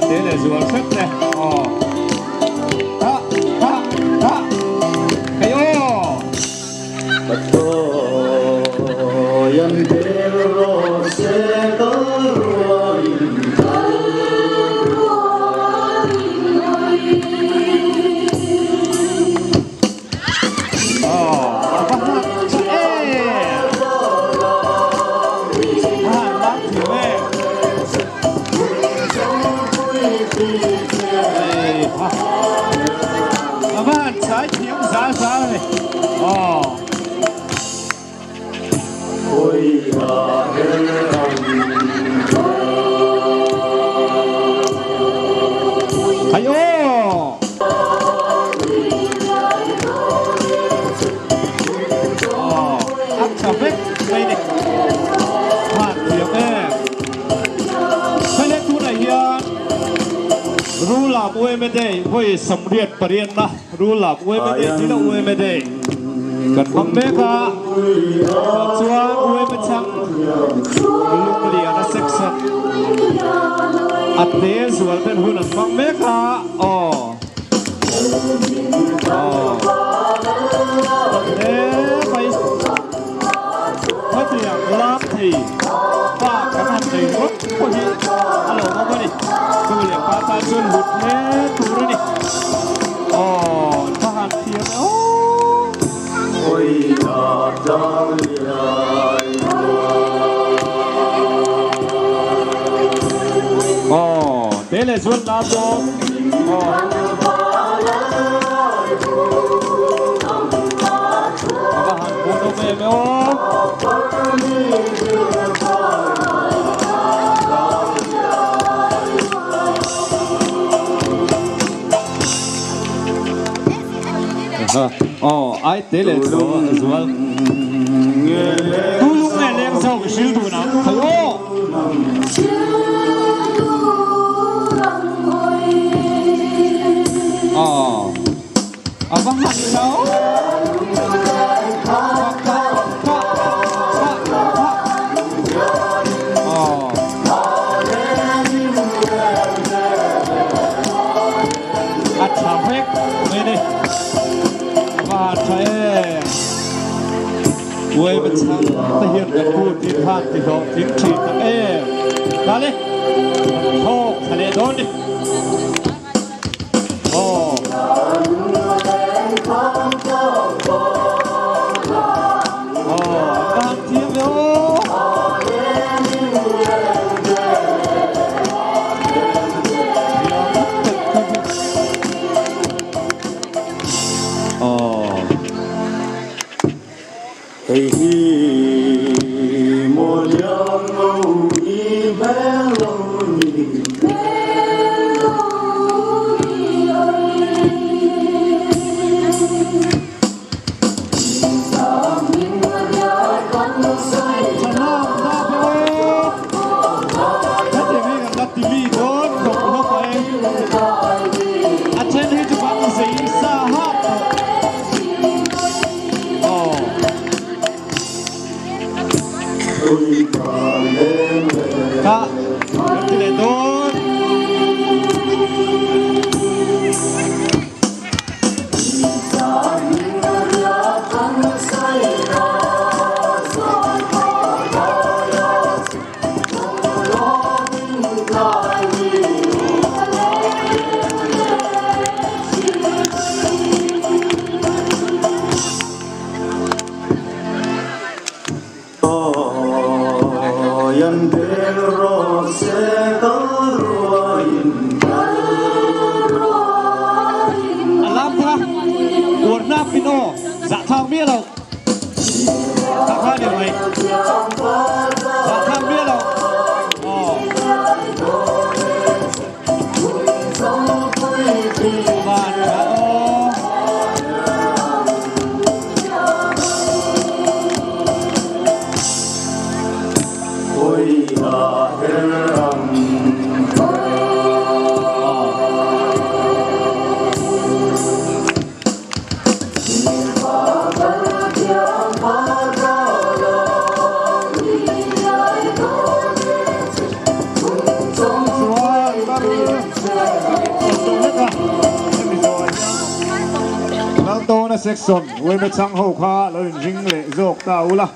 thế là ruột sức này ha ha ha cái ô yan pero se uê mê đây với sầm riết bờ riêng na rú là uê mê đây chỉ là uê mê đây gần băng mê cả chúa uê mê chăng lúc liền là section ate zual tên hun băng mê cả thế vậy hết tiền lắm thì và các anh thì rất có gì alo có gì tôi liền qua ta chuyên hụt hết đủ rồi đi các anh thiệt ôi thế là xuân làm rồi các anh muốn đâu về mấy ai thế là rồi tu lúc này lên sau cái siêu tu nào thấy vâng hẳn đâu chạm hết đây đi và trái quê bên sang thể hiện được khu thiên phan thì họ chính trị các em ra đi thô thằng này đón đi bạn thiên vô Hãy subscribe cho kênh Ghiền Mì Gõ để không bỏ lỡ Nang to na section we me chang ho kha lo ring le jok ta ula